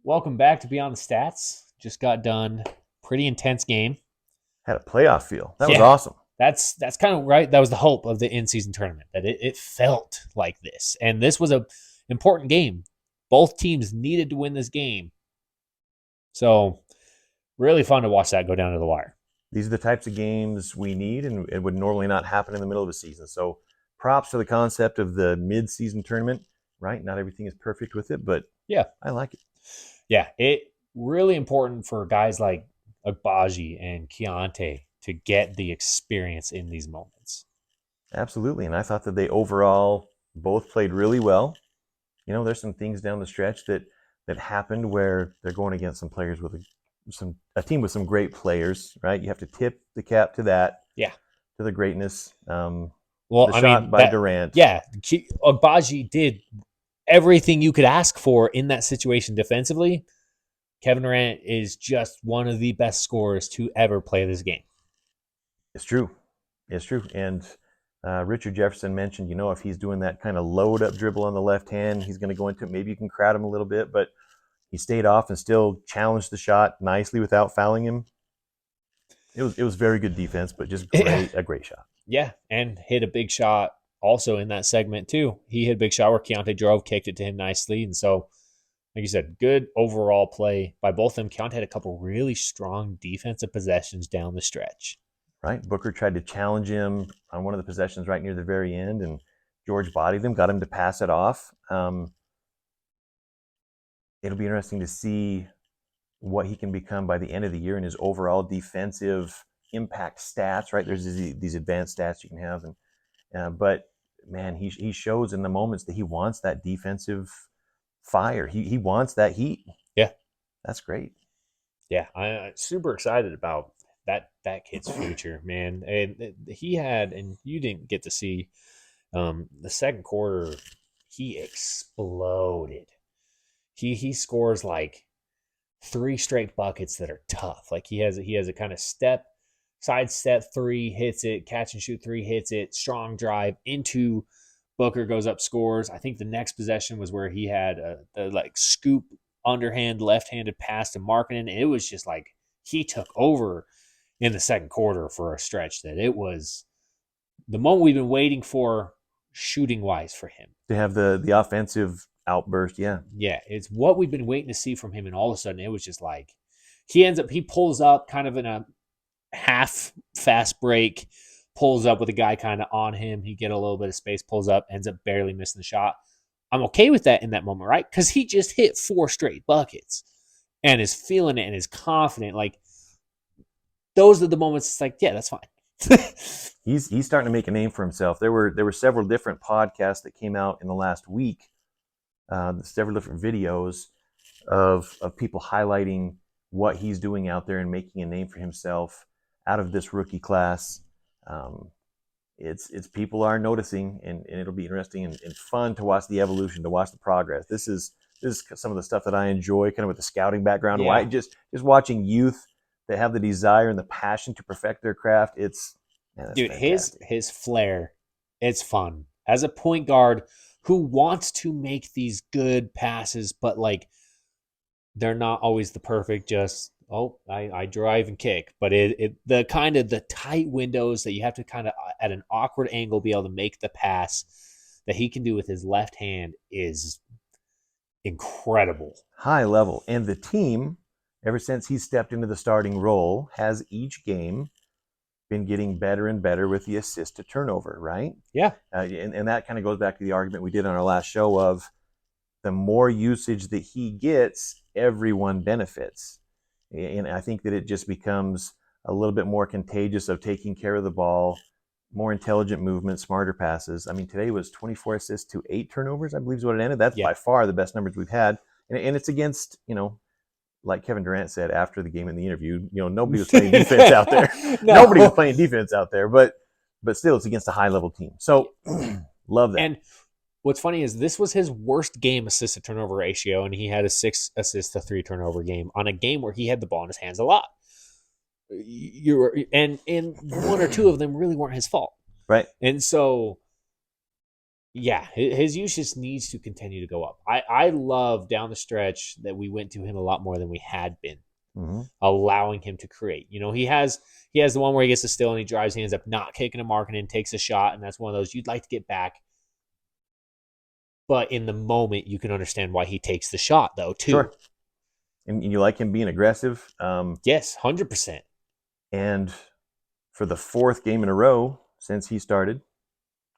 Welcome back to Beyond the Stats. Just got done. Pretty intense game. Had a playoff feel. That was Yeah, awesome. that's kind of right. That was the hope of the in-season tournament, that it felt like this. And this was a important game. Both teams needed to win this game. So really fun to watch that go down to the wire. These are the types of games we need, and it would normally not happen in the middle of a season. So props for the concept of the mid-season tournament, right? Not everything is perfect with it, but Yeah. I like it. Yeah. It really important for guys like Agbaji and Keyonte to get the experience in these moments. Absolutely. And I thought that they overall both played really well. There's some things down the stretch that happened where they're going against some players with a team with some great players, right? You have to tip the cap to that, Yeah. to the greatness. Well, The I shot mean by that. Durant. Yeah, Agbaji did everything you could ask for in that situation defensively. Kevin Durant is just one of the best scorers to ever play this game. It's true. It's true. And Richard Jefferson mentioned, if he's doing that kind of load up dribble on the left hand, he's going to go into it. Maybe you can crowd him a little bit, but he stayed off and still challenged the shot nicely without fouling him. It was very good defense, but just a great shot. Yeah, and hit a big shot also in that segment too. He hit a big shot where Keyonte drove, kicked it to him nicely, and so like you said, good overall play by both of them. Keyonte had a couple really strong defensive possessions down the stretch. Right? Booker tried to challenge him on one of the possessions right near the very end, and George bodied him, got him to pass it off. It'll be interesting to see what he can become by the end of the year in his overall defensive impact stats. Right? There's these advanced stats you can have, but man, he shows in the moments that he wants that defensive fire. He wants that heat. Yeah, That's great. yeah, I'm super excited about that kid's future, man. And he had, and you didn't get to see the second quarter. He exploded. He scores like three straight buckets that are tough. Like he has a kind of side step three, hits it, catch and shoot three, hits it, strong drive into Booker, goes up, scores. I think the next possession was where he had the like scoop underhand left-handed pass to Markkinen, and it was just like he took over in the second quarter for a stretch that it was the moment we've been waiting for shooting wise for him. To have the offensive outburst, yeah. Yeah, it's what we've been waiting to see from him, and all of a sudden it was just like he pulls up kind of in a half fast break, pulls up with a guy kind of on him. He get a little bit of space, pulls up, ends up barely missing the shot. I'm okay with that in that moment, right? Because he just hit four straight buckets and is feeling it and is confident. Like those are the moments. It's like, yeah, that's fine. He's starting to make a name for himself. There were several different podcasts that came out in the last week, several different videos of people highlighting what he's doing out there and making a name for himself out of this rookie class. It's people are noticing, and it'll be interesting and fun to watch the evolution, to watch the progress. This is some of the stuff that I enjoy, kind of with the scouting background. Yeah. Why just watching youth that have the desire and the passion to perfect their craft. Dude, fantastic. his flair, it's fun. As a point guard who wants to make these good passes, but like they're not always the perfect just I drive and kick, but the kind of the tight windows that you have to kind of at an awkward angle be able to make the pass that he can do with his left hand is incredible. High level. And the team, ever since he stepped into the starting role, has each game been getting better and better with the assist to turnover, right? Yeah. And that kind of goes back to the argument we did on our last show of the more usage that he gets, everyone benefits. And I think that it just becomes a little bit more contagious of taking care of the ball, more intelligent movement, smarter passes. I mean, today was 24 assists to 8 turnovers, I believe is what it ended. That's Yeah. by far the best numbers we've had. And it's against, like Kevin Durant said after the game in the interview, nobody was playing defense out there. No. Nobody was playing defense out there, but still it's against a high level team. So love that. And what's funny is this was his worst game assist to turnover ratio, and he had a 6 assist to 3 turnover game on a game where he had the ball in his hands a lot. And one or two of them really weren't his fault. Right. And so Yeah, his usage needs to continue to go up. I love down the stretch that we went to him a lot more than we had been, Mm-hmm. allowing him to create. He has the one where he gets a steal and he drives, he ends up not kicking a mark and then takes a shot, and that's one of those you'd like to get back. But in the moment, you can understand why he takes the shot, though, too. Sure. And you like him being aggressive. Yes, 100%. And for the fourth game in a row since he started,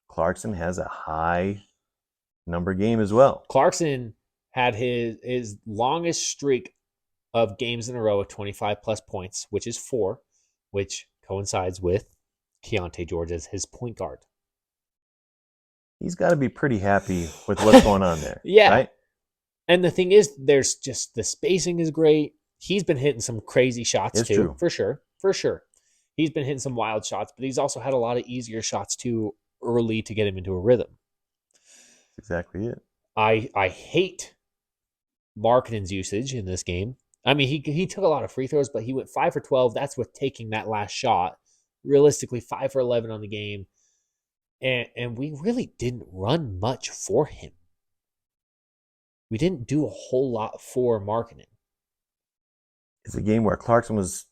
Clarkson has a high number game as well. Clarkson had his longest streak of games in a row of 25 plus points, which is 4, which coincides with Keyonte George as his point guard. He's got to be pretty happy with what's going on there. Yeah. Right? And the thing is, there's just the spacing is great. He's been hitting some crazy shots It's too, true. for sure. For sure. He's been hitting some wild shots, but he's also had a lot of easier shots too early to get him into a rhythm. That's exactly it. I hate Markkanen's usage in this game. I mean, he took a lot of free throws, but he went 5 for 12. That's with taking that last shot. Realistically, 5 for 11 on the game. And we really didn't run much for him. We didn't do a whole lot for Markkanen. It's a game where Clarkson was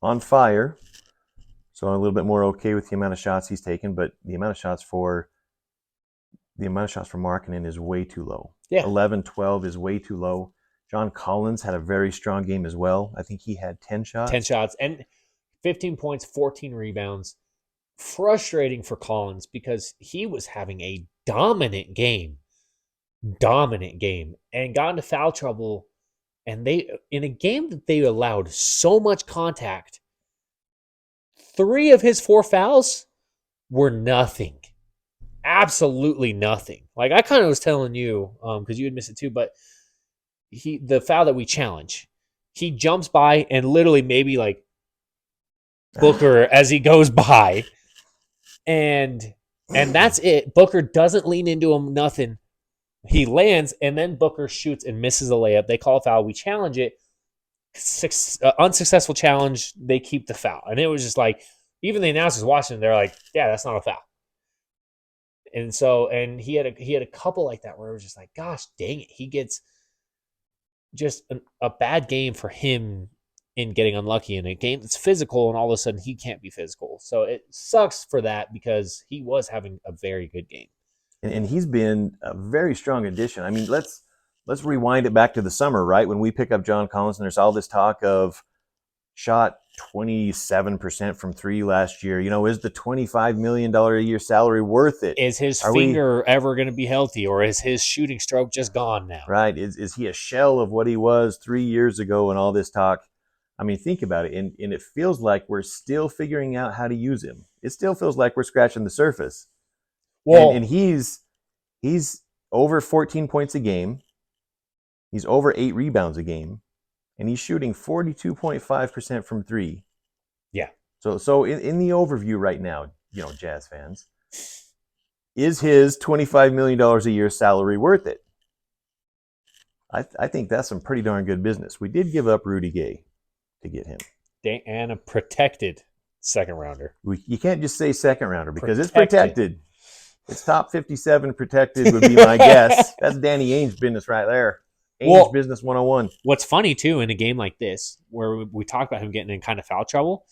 on fire, so I'm a little bit more okay with the amount of shots he's taken, but the amount of shots for Markkanen is way too low. Yeah. 11, 12 is way too low. John Collins had a very strong game as well. I think he had 10 shots. 10 shots and 15 points, 14 rebounds. Frustrating for Collins because he was having a dominant game, and got into foul trouble. And they, in a game that they allowed so much contact, 3 of his 4 fouls were nothing. Absolutely nothing. Like I kind of was telling you, because you had missed it too, but the foul that we challenge, he jumps by and literally maybe like Booker as he goes by. And that's it. Booker doesn't lean into him, nothing. He lands, and then Booker shoots and misses a layup. They call a foul. We challenge it. Unsuccessful challenge. They keep the foul. And it was just like, even the announcers watching, they're like, yeah, that's not a foul. And so, and he had a couple like that where it was just like, gosh, dang it. He gets just a bad game for him in getting unlucky in a game that's physical, and all of a sudden he can't be physical. So it sucks for that because he was having a very good game. And he's been a very strong addition. I mean, let's rewind it back to the summer, right? When we pick up John Collins, and there's all this talk of shot 27% from 3 last year. You know, is the $25 million a year salary worth it? Is his finger ever going to be healthy, or is his shooting stroke just gone now? Right. Is he a shell of what he was 3 years ago and all this talk? I mean, think about it. And it feels like we're still figuring out how to use him. It still feels like we're scratching the surface. Well, and he's over 14 points a game. He's over 8 rebounds a game. And he's shooting 42.5% from 3. Yeah. So in the overview right now, you know, Jazz fans, is his $25 million a year salary worth it? I think that's some pretty darn good business. We did give up Rudy Gay to get him. And a protected second rounder. You can't just say second rounder because it's protected. It's top 57 protected would be my guess. That's Danny Ainge business right there. Ainge business 101. What's funny too in a game like this, where we talk about him getting in kind of foul trouble,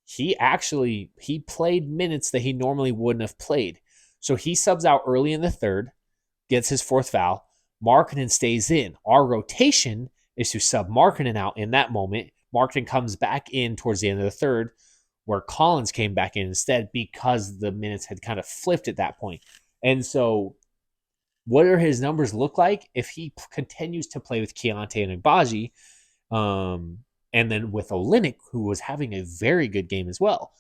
he played minutes that he normally wouldn't have played. So he subs out early in the third, gets his 4th foul. Markkanen stays in. Our rotation is to sub Markkanen out in that moment. Markkanen comes back in towards the end of the third, where Collins came back in instead because the minutes had kind of flipped at that point. And so what are his numbers look like if he continues to play with Keyonte and Agbaji, and then with Olynyk, who was having a very good game as well,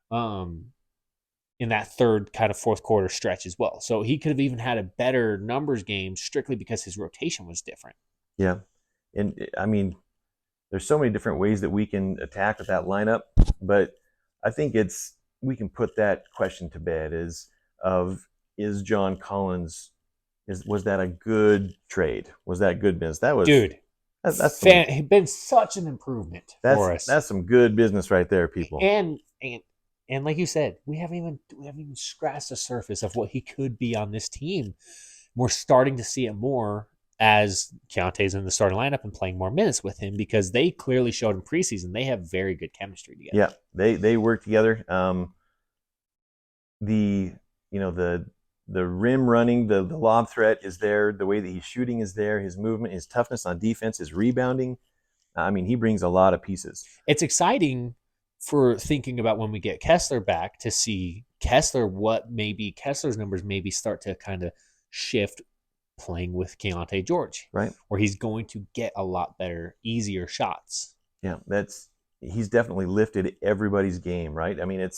in that third kind of fourth quarter stretch as well. So he could have even had a better numbers game strictly because his rotation was different. Yeah. And I mean, there's so many different ways that we can attack with that lineup, but I think we can put that question to bed is John Collins, was that a good trade? Was that good business? That was, dude. That's been such an improvement for us. That's some good business right there, people. And And like you said, we haven't even scratched the surface of what he could be on this team. We're starting to see it more as Keontae's in the starting lineup and playing more minutes with him because they clearly showed in preseason they have very good chemistry together. Yeah, they work together. The the rim running, the lob threat is there. The way that he's shooting is there. His movement, his toughness on defense, his rebounding. I mean, he brings a lot of pieces. It's exciting for thinking about when we get Kessler back to see Kessler's numbers maybe start to kind of shift playing with Keyonte George, right? Where he's going to get a lot better, easier shots. Yeah, he's definitely lifted everybody's game, right? I mean,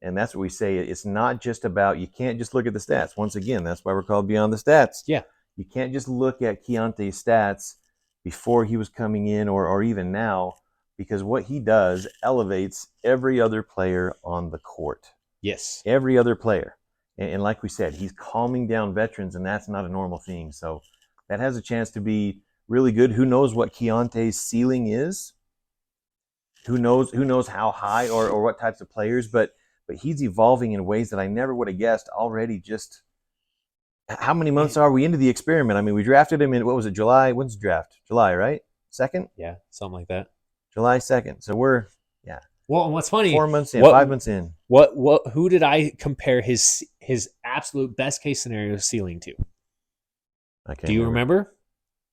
and that's what we say. It's not just about, you can't just look at the stats. Once again, that's why we're called Beyond the Stats. Yeah. You can't just look at Keontae's stats before he was coming in or even now, because what he does elevates every other player on the court. Yes. Every other player. And like we said, he's calming down veterans, and that's not a normal thing. So that has a chance to be really good. Who knows what Keontae's ceiling is? Who knows how high or what types of players, but he's evolving in ways that I never would have guessed already. Just how many months are we into the experiment? I mean, we drafted him in, what was it, July? When's the draft? July, right? 2nd? Yeah, something like that. July 2nd. So we're, yeah. Well, and what's funny, 4 months in, 5 months in. Who did I compare his absolute best case scenario ceiling to? Do you remember?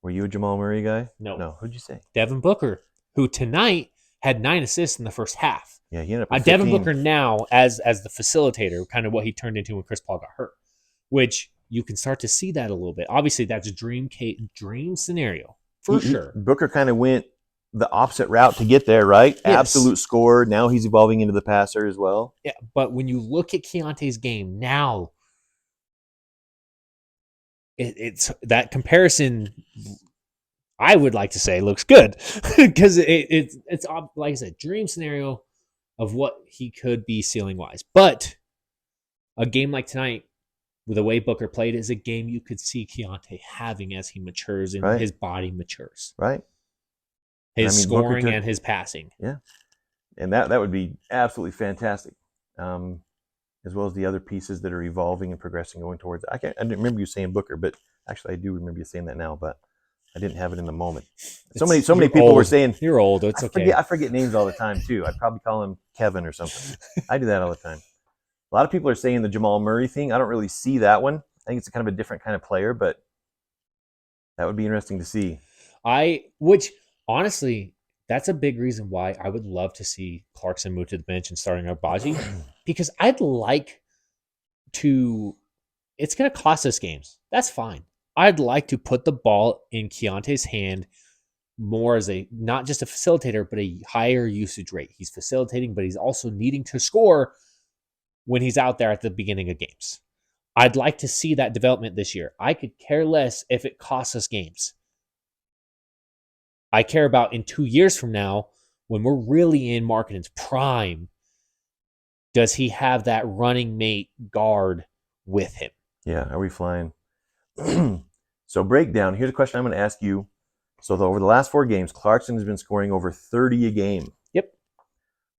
Were you a Jamal Murray guy? No. Who'd you say? Devin Booker, who tonight had 9 assists in the first half. Yeah, he ended up with Devin Booker now as the facilitator, kind of what he turned into when Chris Paul got hurt, which you can start to see that a little bit. Obviously, that's a dream scenario for sure. Booker kind of went the opposite route to get there, right? Yes. Absolute scorer. Now he's evolving into the passer as well. Yeah, but when you look at Keontae's game now, it's that comparison. I would like to say looks good because it's like I said, dream scenario of what he could be ceiling wise. But a game like tonight, with the way Booker played, is a game you could see Keyonte having as he matures and his body matures. Right. His scoring and his passing. Yeah. And that would be absolutely fantastic. As well as the other pieces that are evolving and progressing going towards it. I didn't remember you saying Booker, but actually I do remember you saying that now, but I didn't have it in the moment. So many people were saying you're old. It's okay. I forget names all the time too. I'd probably call him Kevin or something. I do that all the time. A lot of people are saying the Jamal Murray thing. I don't really see that one. I think it's kind of a different kind of player, but that would be interesting to see. Which honestly, that's a big reason why I would love to see Clarkson move to the bench and starting Agbaji, because I'd like to. It's going to cost us games. That's fine. I'd like to put the ball in Keontae's hand more as not just a facilitator, but a higher usage rate. He's facilitating, but he's also needing to score when he's out there at the beginning of games. I'd like to see that development this year. I could care less if it costs us games. I care about in 2 years from now, when we're really in Markkanen's prime, does he have that running mate guard with him? Yeah, are we flying? So breakdown. Here's a question I'm going to ask you. So over the last 4 games, Clarkson has been scoring over 30 a game. Yep.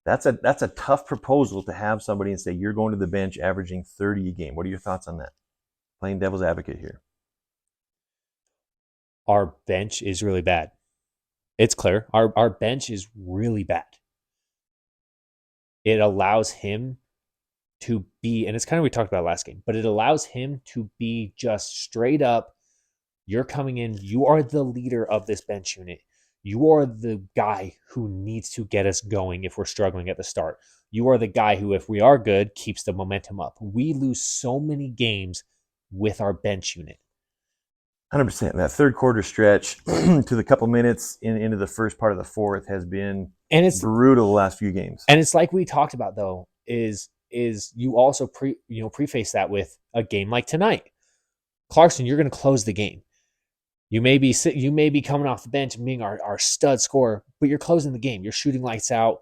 That's a tough proposal to have somebody and say you're going to the bench averaging 30 a game. What are your thoughts on that? Playing devil's advocate here. Our bench is really bad. It's clear. Our bench is really bad. It allows him to be, and it's kind of what we talked about last game, but it allows him to be just straight up, you're coming in, you are the leader of this bench unit. You are the guy who needs to get us going if we're struggling at the start. You are the guy who, if we are good, keeps the momentum up. We lose so many games with our bench unit. 100%. That third quarter stretch to the couple minutes into the first part of the fourth has been brutal the last few games. And it's like we talked about, though, is you also preface that with a game like tonight. Clarkson, you're going to close the game. You may be coming off the bench and being our stud scorer, but you're closing the game. You're shooting lights out.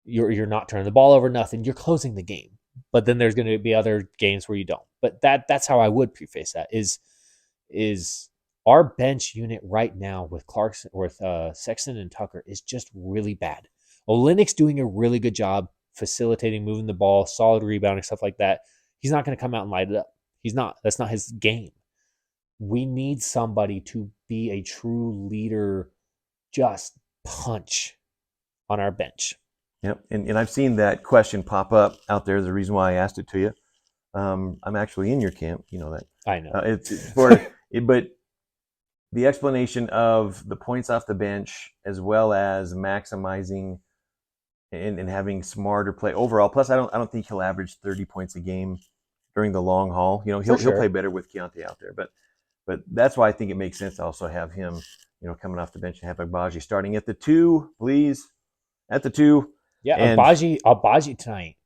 You're not turning the ball over, nothing. You're closing the game. But then there's going to be other games where you don't. But that's how I would preface that is our bench unit right now with Clarkson, with Sexton and Tucker is just really bad. Olynyk's doing a really good job facilitating, moving the ball, solid rebounding, stuff like that, he's not going to come out and light it up. He's not. That's not his game. We need somebody to be a true leader, just punch on our bench. Yep. And I've seen that question pop up out there. The reason why I asked it to you. I'm actually in your camp. You know that. I know. It's for it, but the explanation of the points off the bench as well as maximizing and having smarter play overall. Plus, I don't think he'll average 30 points a game during the long haul. You know, he'll play better with Keyonte out there. But that's why I think it makes sense to also have him, you know, coming off the bench and have Agbaji starting at the 2, please, at the 2. Yeah, And Agbaji tonight.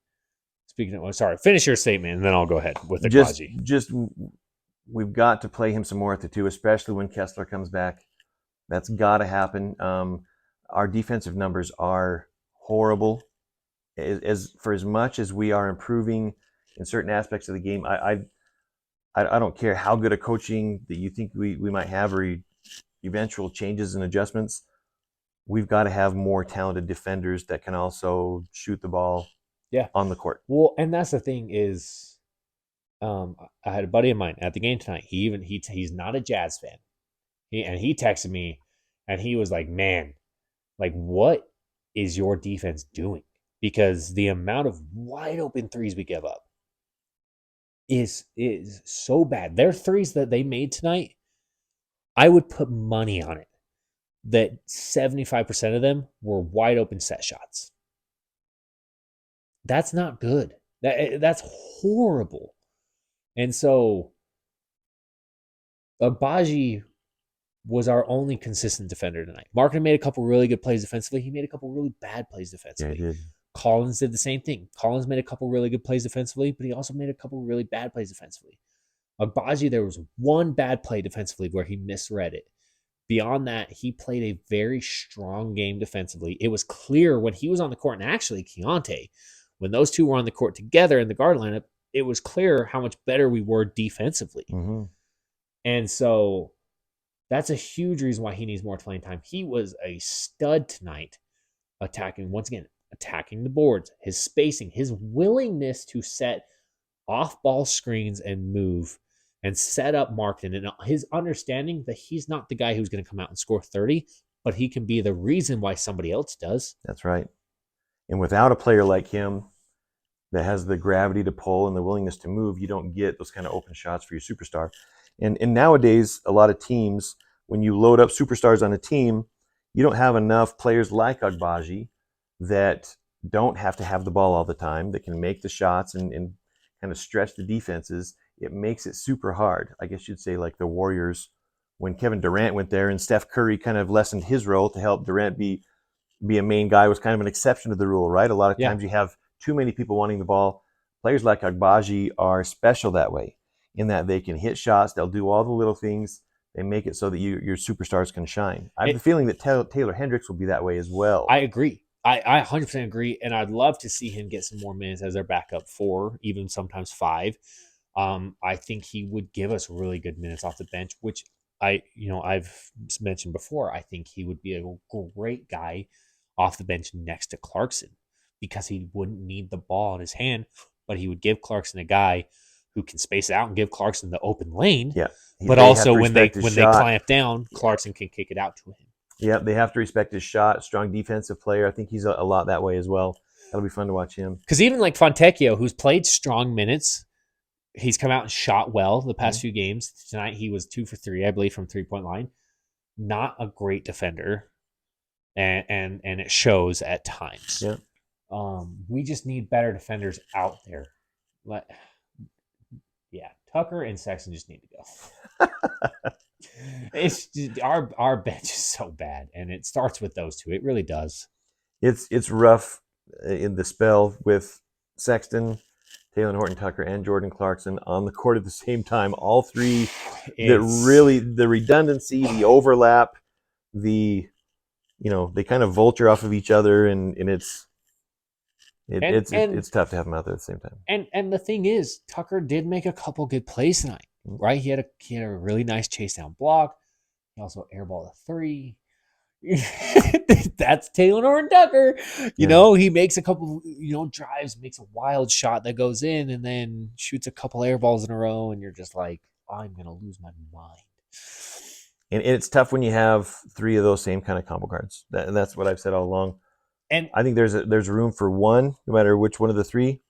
Speaking of, sorry, finish your statement and then I'll go ahead with Agbaji. Just we've got to play him some more at the 2, especially when Kessler comes back. That's got to happen. Our defensive numbers are horrible. As much as we are improving in certain aspects of the game, I don't care how good a coaching that you think we might have or eventual changes and adjustments. We've got to have more talented defenders that can also shoot the ball on the court. Well, and that's the thing is, I had a buddy of mine at the game tonight. He's not a Jazz fan. He texted me and he was like, man, like what is your defense doing? Because the amount of wide open threes we give up is so bad. Their threes that they made tonight, I would put money on it that 75% of them were wide open set shots. That's not good. That's horrible. And so Agbaji was our only consistent defender tonight. Markkanen made a couple really good plays defensively. He made a couple really bad plays defensively. Yeah, he did. Collins did the same thing. Collins made a couple really good plays defensively, but he also made a couple really bad plays defensively. Agbaji, there was one bad play defensively where he misread it. Beyond that, he played a very strong game defensively. It was clear when he was on the court, and actually Keyonte, when those two were on the court together in the guard lineup, it was clear how much better we were defensively. Mm-hmm. And so that's a huge reason why he needs more playing time. He was a stud tonight, attacking the boards, his spacing, his willingness to set off-ball screens and move and set up Markkanen, and his understanding that he's not the guy who's going to come out and score 30, but he can be the reason why somebody else does. That's right. And without a player like him that has the gravity to pull and the willingness to move, you don't get those kind of open shots for your superstar. And nowadays, a lot of teams, when you load up superstars on a team, you don't have enough players like Agbaji that don't have to have the ball all the time, that can make the shots and kind of stretch the defenses. It makes it super hard. I guess you'd say like the Warriors, when Kevin Durant went there and Steph Curry kind of lessened his role to help Durant be a main guy, was kind of an exception to the rule, right? A lot of times you have too many people wanting the ball. Players like Agbaji are special that way, in that they can hit shots, they'll do all the little things, they make it so that your superstars can shine. I have the feeling that Taylor Hendricks will be that way as well. I agree. I 100% agree, and I'd love to see him get some more minutes as their backup 4, even sometimes 5. I think he would give us really good minutes off the bench, which I've mentioned before. I think he would be a great guy off the bench next to Clarkson, because he wouldn't need the ball in his hand, but he would give Clarkson a guy who can space it out and give Clarkson the open lane. Yeah, but also when they clamp down, Clarkson can kick it out to him. Yeah, they have to respect his shot. Strong defensive player. I think he's a lot that way as well. That'll be fun to watch him. Because even like Fontecchio, who's played strong minutes, he's come out and shot well the past few games. Tonight he was 2 for 3, I believe, from 3-point line. Not a great defender, and it shows at times. Yeah. We just need better defenders out there. Tucker and Sexton just need to go. It's just, our bench is so bad, and it starts with those two. It really does. It's rough in the spell with Sexton, Taylor Horton-Tucker, and Jordan Clarkson on the court at the same time. All three, the redundancy, the overlap, they kind of vulture off of each other, and it's tough to have them out there at the same time. And the thing is, Tucker did make a couple good plays tonight, right? He had a really nice chase down block. He also airballed a 3. That's Taylor and Tucker. Yeah. He makes a couple, drives, makes a wild shot that goes in, and then shoots a couple air balls in a row, and you're just like, I'm gonna lose my mind. And it's tough when you have three of those same kind of combo cards. And that's what I've said all along. And I think there's room for one, no matter which one of the three.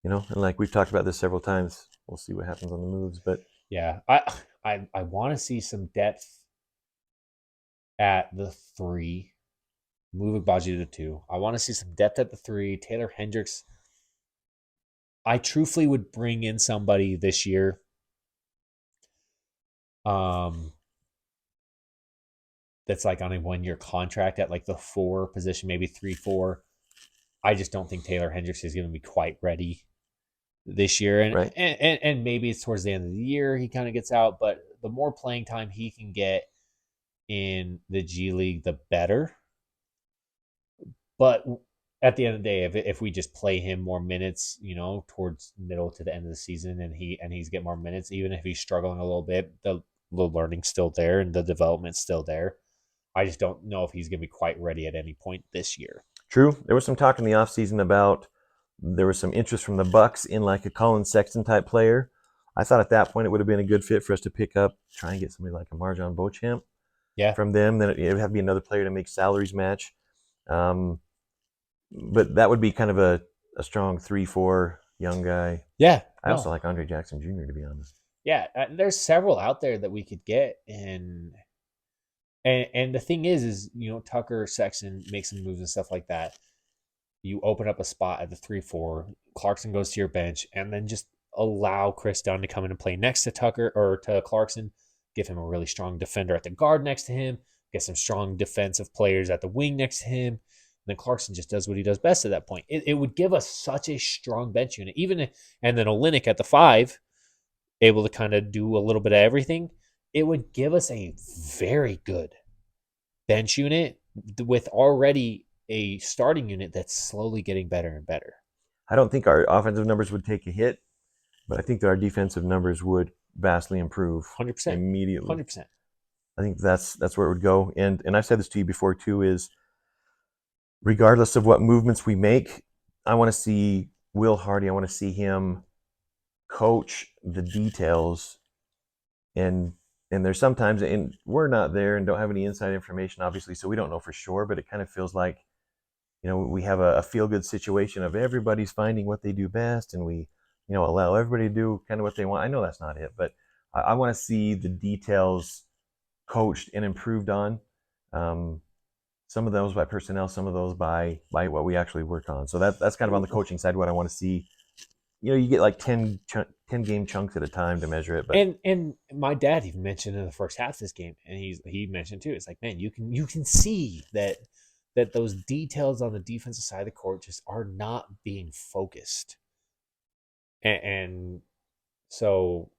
And like we've talked about this several times. We'll see what happens on the moves, but yeah, I want to see some depth at the three. Move Agbaji to the two. I want to see some depth at the three. Taylor Hendricks. I truthfully would bring in somebody this year. Um, that's like on a 1 year contract at like the 4 position, maybe 3-4. I just don't think Taylor Hendricks is going to be quite ready this year, and, right. and maybe it's towards the end of the year he kind of gets out. But the more playing time he can get in the G League, the better. But at the end of the day, if we just play him more minutes, towards middle to the end of the season, and he's getting more minutes, even if he's struggling a little bit, the learning's still there and the development's still there. I just don't know if he's going to be quite ready at any point this year. True. There was some talk in the offseason about there was some interest from the Bucks in like a Colin Sexton type player. I thought at that point it would have been a good fit for us to pick up, try and get somebody like a Marjon Beauchamp Yeah, from them. Then it would have to be another player to make salaries match. But that would be kind of a strong 3-4 young guy. yeah. I also like Andre Jackson Jr., to be honest. Yeah, there's several out there that we could get, and the thing is Tucker, Sexton make some moves and stuff like that. You open up a spot at the 3-4. Clarkson goes to your bench, and then just allow Chris Dunn to come in and play next to Tucker or to Clarkson. Give him a really strong defender at the guard next to him. Get some strong defensive players at the wing next to him. And then Clarkson just does what he does best at that point. It would give us such a strong bench unit, and then Olynyk at the 5, able to kind of do a little bit of everything. It would give us a very good bench unit with already a starting unit that's slowly getting better and better. I don't think our offensive numbers would take a hit, but I think that our defensive numbers would vastly improve 100%. immediately. 100%. I think that's where it would go. And I've said this to you before too, is regardless of what movements we make, I want to see Will Hardy. I want to see him coach the details. And there's sometimes, and we're not there and don't have any inside information, obviously, so we don't know for sure, but it kind of feels like, we have a feel-good situation of everybody's finding what they do best, and we, allow everybody to do kind of what they want. I know that's not it, but I want to see the details coached and improved on. Some of those by personnel, some of those by what we actually work on. So that's kind of on the coaching side what I want to see. You get like 10 game chunks at a time to measure it. But and my dad even mentioned in the first half of this game, and he mentioned too, it's like, man, you can see that those details on the defensive side of the court just are not being focused. And so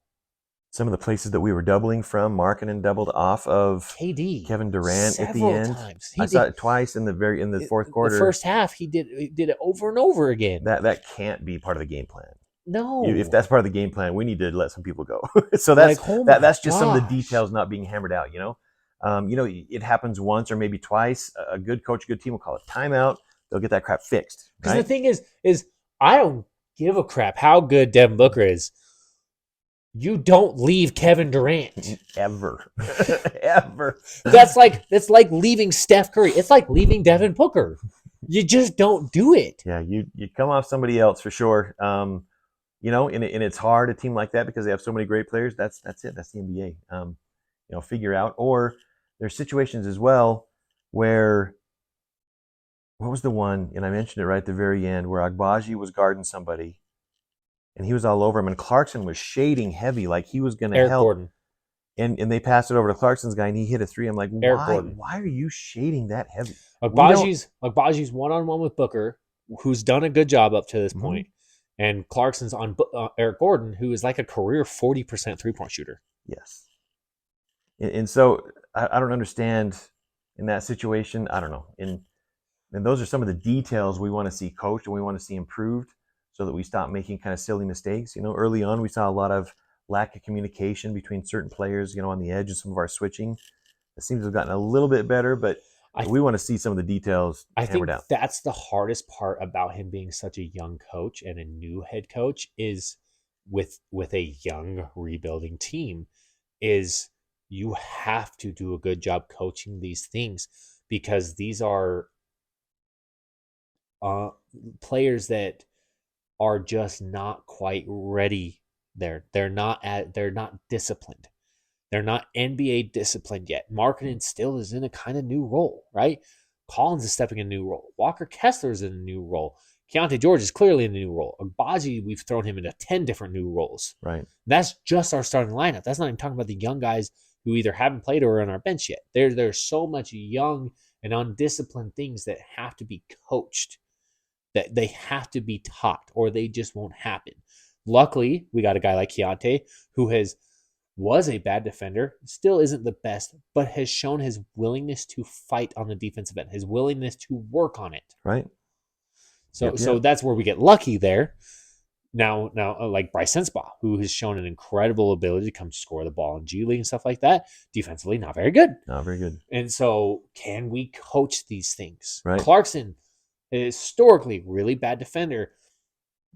some of the places that we were doubling from, Markkanen doubled off of KD, Kevin Durant at the end. Times. I saw it twice in the fourth quarter. The first half, he did it over and over again. That can't be part of the game plan. No, if that's part of the game plan, we need to let some people go. So that's that's just some of the details not being hammered out. It happens once or maybe twice. A good coach, a good team will call it timeout. They'll get that crap fixed. Because the thing is I don't give a crap how good Devin Booker is. You don't leave Kevin Durant ever. Ever. That's like leaving Steph Curry. It's like leaving Devin Booker. You just don't do it. Yeah, you come off somebody else for sure. And it's hard, a team like that, because they have so many great players. That's it. That's the NBA. Figure out. Or there's situations as well where, what was the one, and I mentioned it right at the very end, where Agbaji was guarding somebody and he was all over him, and Clarkson was shading heavy, like he was going to help. Gordon. And they passed it over to Clarkson's guy, and he hit a 3. I'm like, why are you shading that heavy? Agbaji's one-on-one with Booker, who's done a good job up to this point. And Clarkson's on Eric Gordon, who is like a career 40% three-point shooter. Yes. And so I don't understand in that situation. I don't know. And those are some of the details we want to see coached and we want to see improved, so that we stop making kind of silly mistakes. Early on we saw a lot of lack of communication between certain players, on the edge, and some of our switching. It seems to have gotten a little bit better, but I we want to see some of the details I hammered think out. that's the hardest part about him being such a young coach and a new head coach is with a young rebuilding team is you have to do a good job coaching these things because these are uh, players that are just not quite ready. They're not disciplined. They're not NBA disciplined yet. Marketing still is in a kind of new role, right? Collins is stepping in a new role. Walker Kessler is in a new role. Keyonte George is clearly in a new role. Agbaji, we've thrown him into 10 different new roles. Right. That's just our starting lineup. That's not even talking about the young guys who either haven't played or are on our bench yet. There's so much young and undisciplined things that have to be coached, that they have to be taught, or they just won't happen. Luckily, we got a guy like Keyonte who was a bad defender, still isn't the best, but has shown his willingness to fight on the defensive end, his willingness to work on it. Right. So that's where we get lucky there. Now, like Bryce Sensabaugh, who has shown an incredible ability to come score the ball in G League and stuff like that. Defensively, not very good. Not very good. And so, can we coach these things? Right. Clarkson, historically, really bad defender.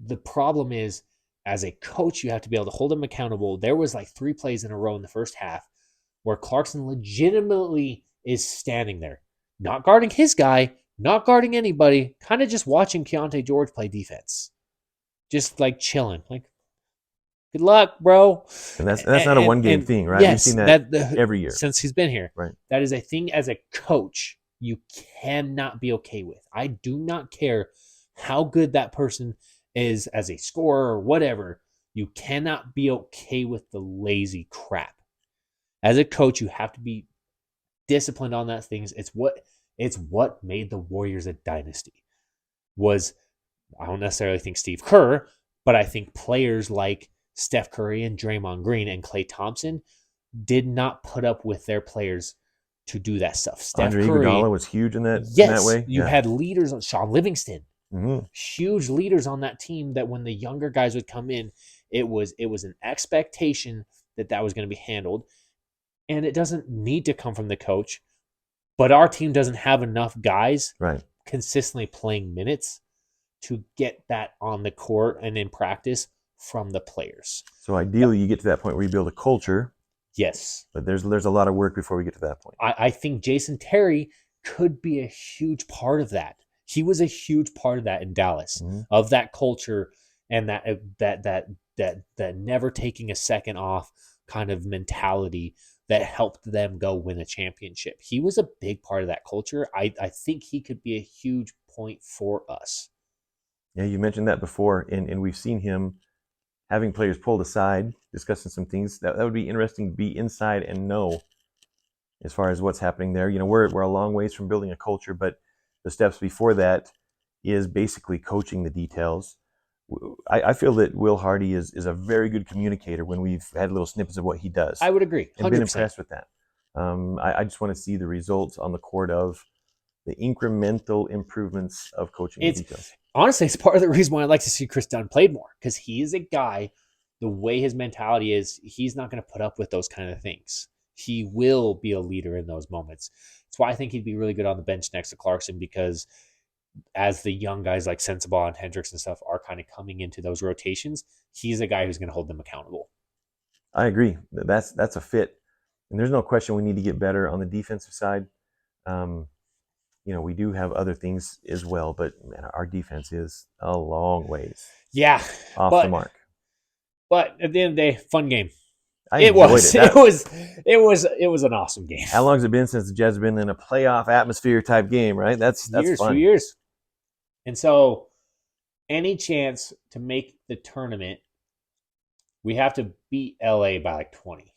The problem is, as a coach, you have to be able to hold him accountable. There was like 3 plays in a row in the first half where Clarkson legitimately is standing there, not guarding his guy, not guarding anybody, kind of just watching Keyonte George play defense. Just like chilling, like, good luck, bro. And that's not a one-game thing, right? Yes, we've seen that every year since he's been here. Right. That is a thing as a coach you cannot be okay with. I do not care how good that person is as a scorer or whatever. You cannot be okay with the lazy crap. As a coach, you have to be disciplined on that things. It's what made the Warriors a dynasty. I don't necessarily think Steve Kerr, but I think players like Steph Curry and Draymond Green and Klay Thompson did not put up with their players to do that stuff. Steph Andre Curry Iguodala was huge in that way. You had leaders on Sean Livingston, Mm-hmm. huge leaders on that team. That when the younger guys would come in, it was an expectation that was going to be handled, and it doesn't need to come from the coach. But our team doesn't have enough guys consistently playing minutes to get that on the court and in practice from the players. So ideally, you get to that point where you build a culture. Yes. But there's a lot of work before we get to that point. I think Jason Terry could be a huge part of that. He was a huge part of that in Dallas, of that culture and that never taking a second off kind of mentality that helped them go win a championship. He was a big part of that culture. I think he could be a huge point for us. Yeah, you mentioned that before, and we've seen him having players pulled aside, discussing some things. That would be interesting to be inside and know as far as what's happening there. You know, we're a long ways from building a culture, but the steps before that is basically coaching the details. I feel that Will Hardy is a very good communicator when we've had little snippets of what he does. I would agree. 100%. And been impressed with that. I just want to see the results on the court of the incremental improvements of coaching the details. Honestly, it's part of the reason why I'd like to see Chris Dunn played more, because he is a guy, the way his mentality is, he's not going to put up with those kind of things. He will be a leader in those moments. That's why I think he'd be really good on the bench next to Clarkson, because as the young guys like Sensabaugh and Hendricks and stuff are kind of coming into those rotations, he's a guy who's going to hold them accountable. I agree. That's a fit. And there's no question we need to get better on the defensive side. You know, we do have other things as well, but man, our defense is a long ways off the mark. But at the end of the day, fun game. It was an awesome game. How long has it been since the Jazz have been in a playoff atmosphere type game, right? That's years, fun. 2 years. And so any chance to make the tournament, we have to beat LA by like 20.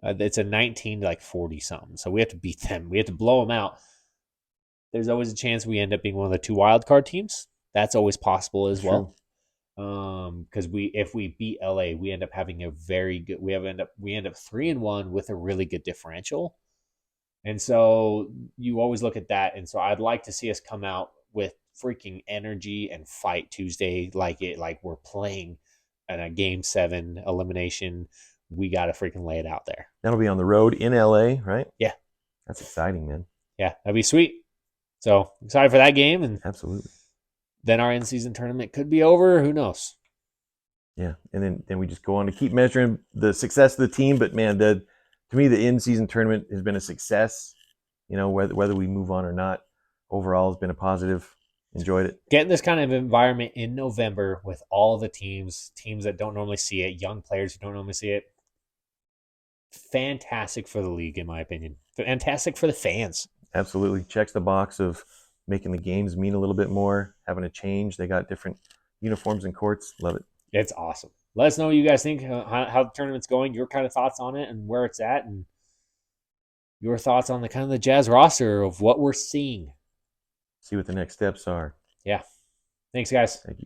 It's a 19 to like 40 something. So we have to beat them. We have to blow them out. There's always a chance we end up being one of the 2 wild card teams. That's always possible as well. Because if we beat LA, we end up having a very good. We end up 3-1 with a really good differential, and so you always look at that. And so I'd like to see us come out with freaking energy and fight Tuesday like we're playing in a Game 7 elimination. We got to freaking lay it out there. That'll be on the road in LA, right? Yeah, that's exciting, man. Yeah, that'd be sweet. So excited for that game, and Absolutely. then our in-season tournament could be over. Who knows? Yeah, and then we just go on to keep measuring the success of the team. But man, to me the in-season tournament has been a success. You know, whether we move on or not, overall has been a positive. Enjoyed it. Getting this kind of environment in November with all the teams that don't normally see it, young players who don't normally see it, fantastic for the league, in my opinion. Fantastic for the fans. Absolutely checks the box of making the games mean a little bit more, having a change. They got different uniforms and courts. Love it. It's awesome. Let us know what you guys think, how the tournament's going, your kind of thoughts on it, and where it's at, and your thoughts on the kind of the Jazz roster of what we're seeing. See what the next steps are. Yeah. Thanks, guys. Thank you.